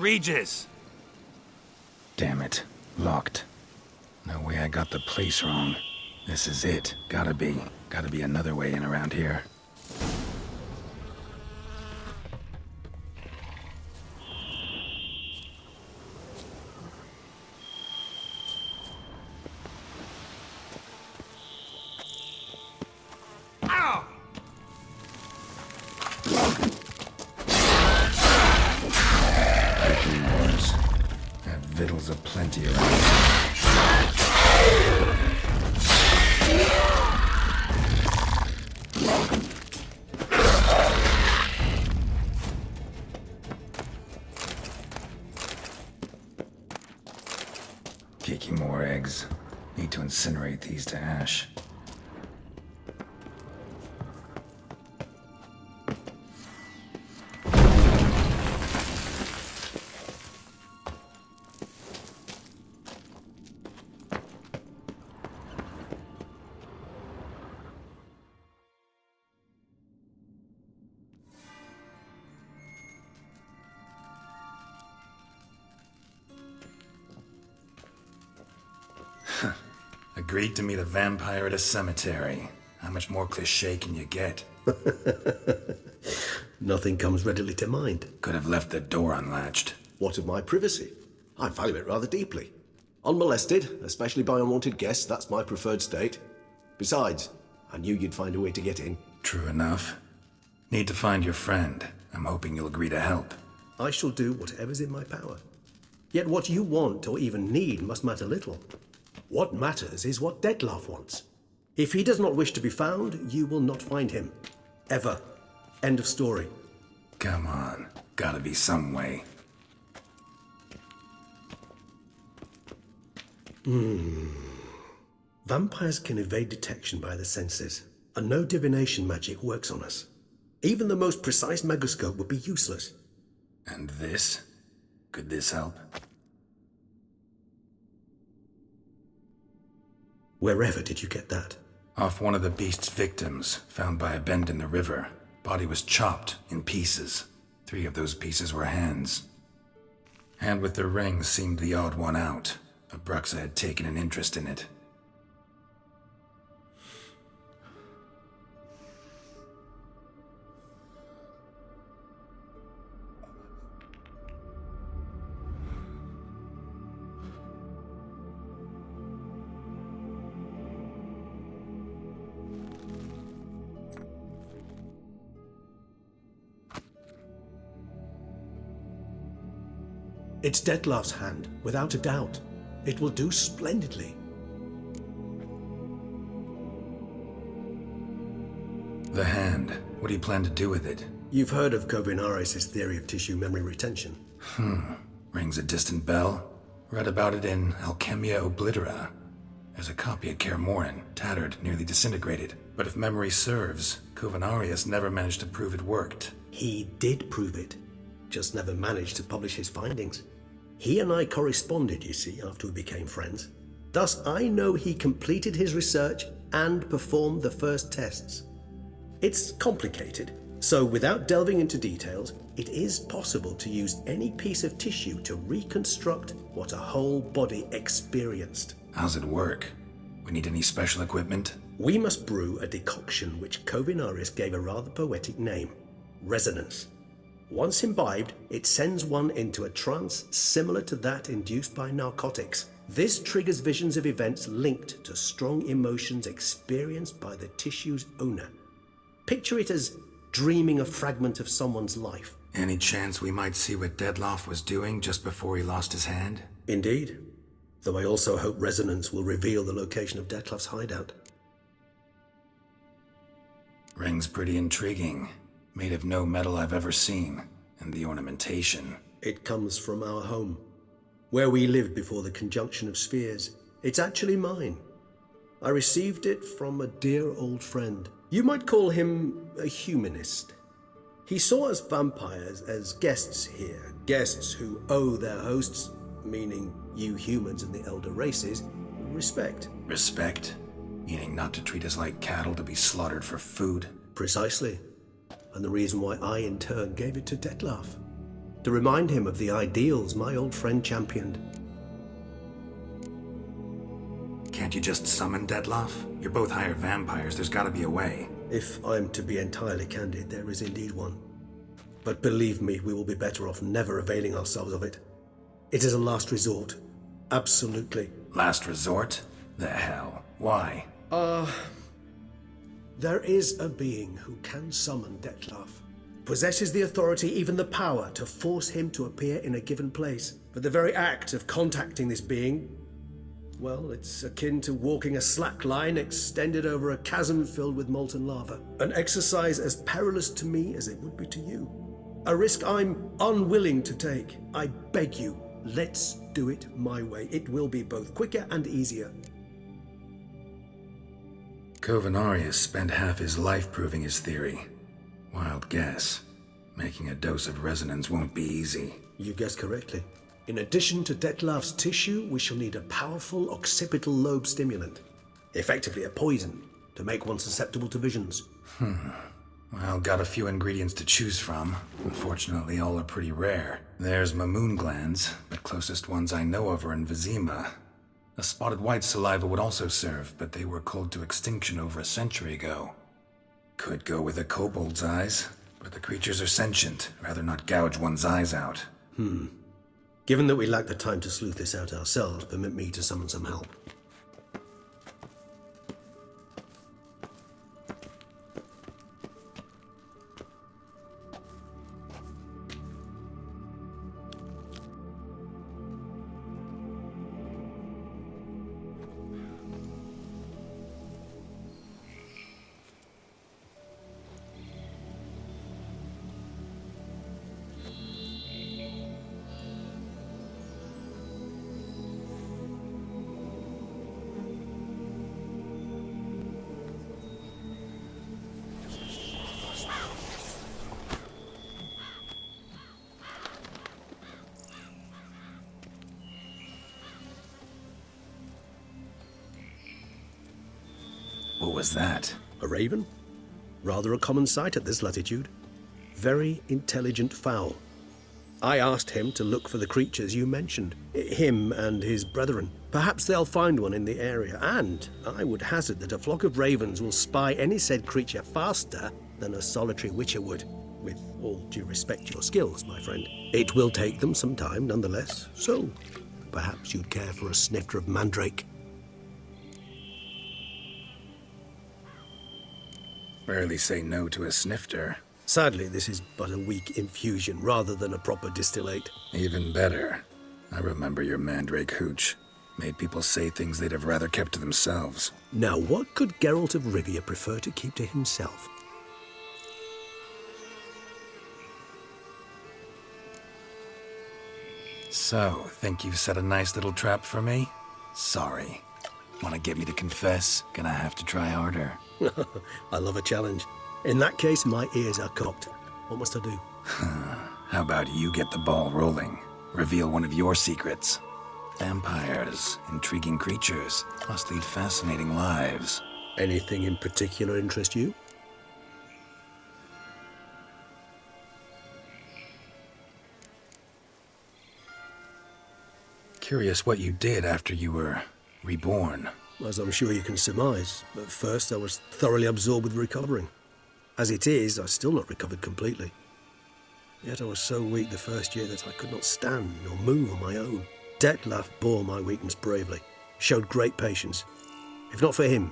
Regis! Damn it. Locked. No way I got the place wrong. This is it. Gotta be. Gotta be another way in around here. Victuals aplenty around. Kicking more eggs. Need to incinerate these to ash. Agreed to meet a vampire at a cemetery. How much more cliché can you get? Nothing comes readily to mind. Could have left the door unlatched. What of my privacy? I value it rather deeply. Unmolested, especially by unwanted guests, that's my preferred state. Besides, I knew you'd find a way to get in. True enough. Need to find your friend. I'm hoping you'll agree to help. I shall do whatever's in my power. Yet what you want or even need must matter little. What matters is what Dettlaff wants. If he does not wish to be found, you will not find him. Ever. End of story. Come on. Gotta be some way. Vampires can evade detection by the senses, and no divination magic works on us. Even the most precise megascope would be useless. And this? Could this help? Wherever did you get that? Off one of the beast's victims, found by a bend in the river. Body was chopped in pieces. 3 of those pieces were hands. Hand with the ring seemed the odd one out. Abruxa had taken an interest in it. It's Dettlaff's hand, without a doubt. It will do splendidly. The hand. What do you plan to do with it? You've heard of Kovinaris' theory of tissue memory retention. Rings a distant bell. Read about it in Alchemia Oblitera. There's a copy at Kaer Morhen, tattered, nearly disintegrated. But if memory serves, Kovinaris never managed to prove it worked. He did prove it, just never managed to publish his findings. He and I corresponded, you see, after we became friends. Thus, I know he completed his research and performed the first tests. It's complicated, so without delving into details, it is possible to use any piece of tissue to reconstruct what a whole body experienced. How's it work? We need any special equipment? We must brew a decoction which Kovinaris gave a rather poetic name, resonance. Once imbibed, it sends one into a trance similar to that induced by narcotics. This triggers visions of events linked to strong emotions experienced by the tissue's owner. Picture it as dreaming a fragment of someone's life. Any chance we might see what Dettlaff was doing just before he lost his hand? Indeed. Though I also hope resonance will reveal the location of Dettlaff's hideout. Ring's pretty intriguing. Made of no metal I've ever seen. And the ornamentation. It comes from our home, where we lived before the conjunction of spheres. It's actually mine. I received it from a dear old friend. You might call him a humanist. He saw us vampires as guests here, guests who owe their hosts, meaning you humans and the elder races, respect. Respect? Meaning not to treat us like cattle to be slaughtered for food? Precisely. And the reason why I, in turn, gave it to Dettlaff. to remind him of the ideals my old friend championed. Can't you just summon Dettlaff? You're both hired vampires, there's gotta be a way. If I'm to be entirely candid, there is indeed one. But believe me, we will be better off never availing ourselves of it. It is a last resort. Absolutely. Last resort? The hell? Why? There is a being who can summon Dettlaff. Possesses the authority, even the power, to force him to appear in a given place. But the very act of contacting this being, well, it's akin to walking a slack line extended over a chasm filled with molten lava. An exercise as perilous to me as it would be to you. A risk I'm unwilling to take. I beg you, let's do it my way. It will be both quicker and easier. Covenarius spent half his life proving his theory. Wild guess. Making a dose of resonance won't be easy. You guessed correctly. In addition to Dettlaff's tissue, we shall need a powerful occipital lobe stimulant. Effectively a poison, to make one susceptible to visions. Well, got a few ingredients to choose from. Unfortunately, all are pretty rare. There's Mamoon glands, but closest ones I know of are in Vizima. A spotted white saliva would also serve, but they were culled to extinction over a century ago. Could go with a kobold's eyes, but the creatures are sentient. Rather not gouge one's eyes out. Given that we lack the time to sleuth this out ourselves, permit me to summon some help. What was that? A raven? Rather a common sight at this latitude. Very intelligent fowl. I asked him to look for the creatures you mentioned. Him and his brethren. Perhaps they'll find one in the area, and I would hazard that a flock of ravens will spy any said creature faster than a solitary witcher would. With all due respect to your skills, my friend. It will take them some time, nonetheless, so perhaps you'd care for a snifter of mandrake. Rarely say no to a snifter. Sadly, this is but a weak infusion rather than a proper distillate. Even better. I remember your mandrake hooch. Made people say things they'd have rather kept to themselves. Now, what could Geralt of Rivia prefer to keep to himself? So, think you've set a nice little trap for me? Sorry. Want to get me to confess? Gonna have to try harder. I love a challenge. In that case, my ears are cocked. What must I do? How about you get the ball rolling? Reveal one of your secrets. Vampires, intriguing creatures, must lead fascinating lives. Anything in particular interest you? Curious what you did after you were reborn. As I'm sure you can surmise, at first I was thoroughly absorbed with recovering. As it is, I've still not recovered completely. Yet I was so weak the first year that I could not stand or move on my own. Dettlaff bore my weakness bravely, showed great patience. If not for him,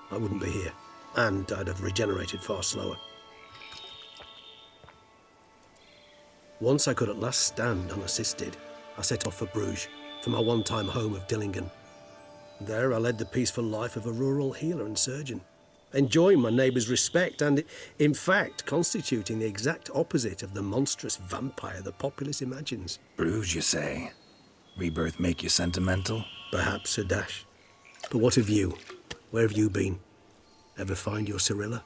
I wouldn't be here, and I'd have regenerated far slower. Once I could at last stand unassisted, I set off for Bruges, for my one-time home of Dillingen. There I led the peaceful life of a rural healer and surgeon, enjoying my neighbours' respect and, in fact, constituting the exact opposite of the monstrous vampire the populace imagines. Bruges, you say? Rebirth make you sentimental? Perhaps a dash. But what of you? Where have you been? Ever find your Cyrilla?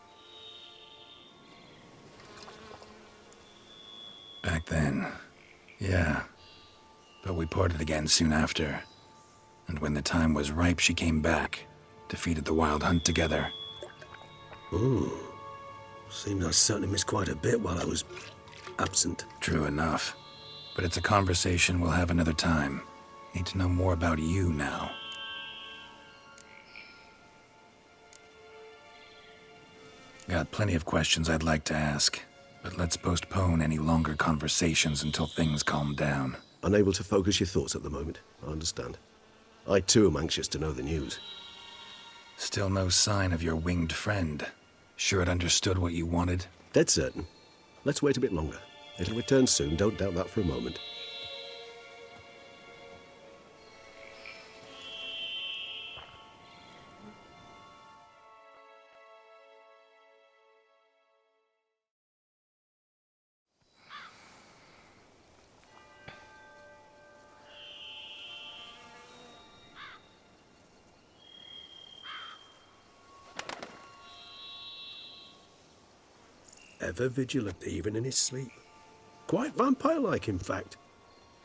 Back then, yeah. But we parted again soon after. And when the time was ripe, she came back, defeated the Wild Hunt together. Seems I certainly missed quite a bit while I was absent. True enough. but it's a conversation we'll have another time. Need to know more about you now. Got plenty of questions I'd like to ask, but let's postpone any longer conversations until things calm down. Unable to focus your thoughts at the moment. I understand. I too am anxious to know the news. Still no sign of your winged friend. Sure it understood what you wanted? Dead certain. Let's wait a bit longer. It'll return soon, don't doubt that for a moment. Ever vigilant, even in his sleep. Quite vampire-like, in fact.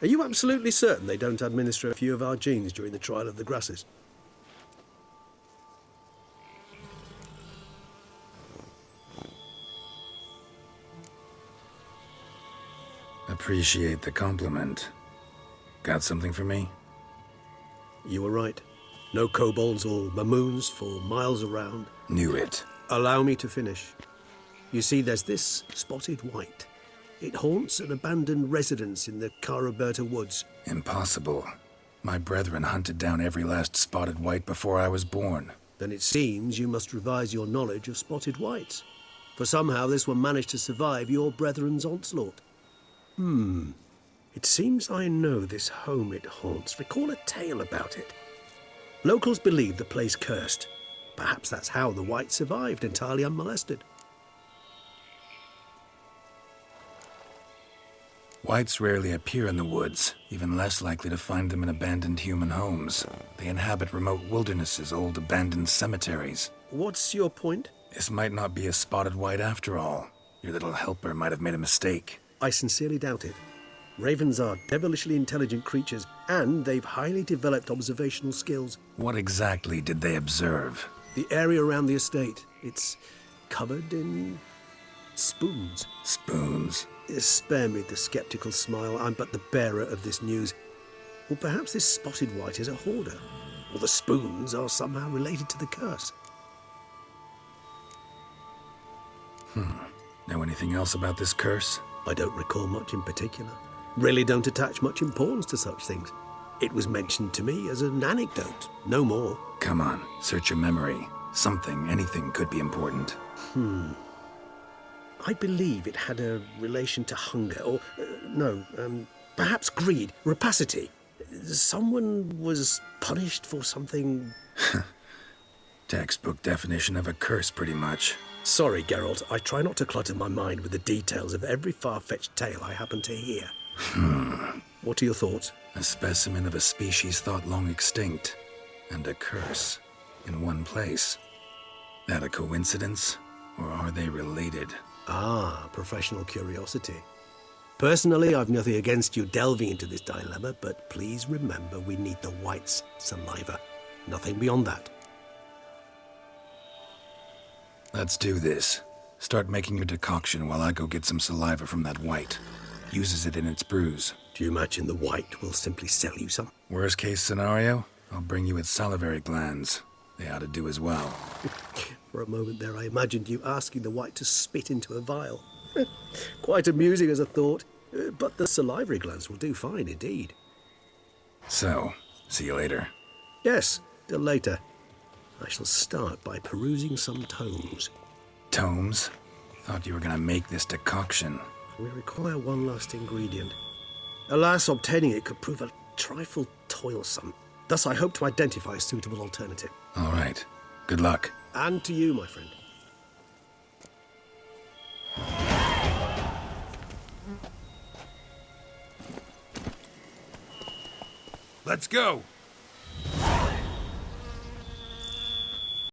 Are you absolutely certain they don't administer a few of our genes during the trial of the grasses? Appreciate the compliment. Got something for me? You were right. No kobolds or mamoons for miles around. Knew it. Allow me to finish. You see, there's this spotted white. It haunts an abandoned residence in the Caraberta woods. Impossible. My brethren hunted down every last spotted white before I was born. Then it seems you must revise your knowledge of spotted whites. For somehow this one managed to survive your brethren's onslaught. It seems I know this home it haunts. Recall a tale about it. Locals believe the place cursed. Perhaps that's how the white survived entirely unmolested. Whites rarely appear in the woods, even less likely to find them in abandoned human homes. They inhabit remote wildernesses, old abandoned cemeteries. What's your point? This might not be a spotted white after all. Your little helper might have made a mistake. I sincerely doubt it. Ravens are devilishly intelligent creatures, and they've highly developed observational skills. What exactly did they observe? The area around the estate, it's covered in spoons. Spoons? Spare me the skeptical smile. I'm but the bearer of this news. Or perhaps this spotted white is a hoarder. Or the spoons are somehow related to the curse. Know anything else about this curse? I don't recall much in particular. Really don't attach much importance to such things. It was mentioned to me as an anecdote, no more. Come on, search your memory. Something, anything could be important. I believe it had a relation to hunger, or, perhaps greed, rapacity. Someone was punished for something... Textbook definition of a curse, pretty much. Sorry, Geralt, I try not to clutter my mind with the details of every far-fetched tale I happen to hear. What are your thoughts? A specimen of a species thought long extinct, and a curse, in one place. That a coincidence, or are they related? Ah, professional curiosity. Personally, I've nothing against you delving into this dilemma, but please remember we need the white's saliva. Nothing beyond that. Let's do this. Start making your decoction while I go get some saliva from that white. Uses it in its brews. Do you imagine the white will simply sell you some? Worst case scenario, I'll bring you its salivary glands. They ought to do as well. For a moment there, I imagined you asking the white to spit into a vial. Quite amusing as a thought, but the salivary glands will do fine indeed. So, see you later. Yes, till later. I shall start by perusing some tomes. Tomes? Thought you were gonna make this decoction. We require one last ingredient. Alas, obtaining it could prove a trifle toilsome. Thus, I hope to identify a suitable alternative. All right. Good luck. And to you, my friend. Let's go!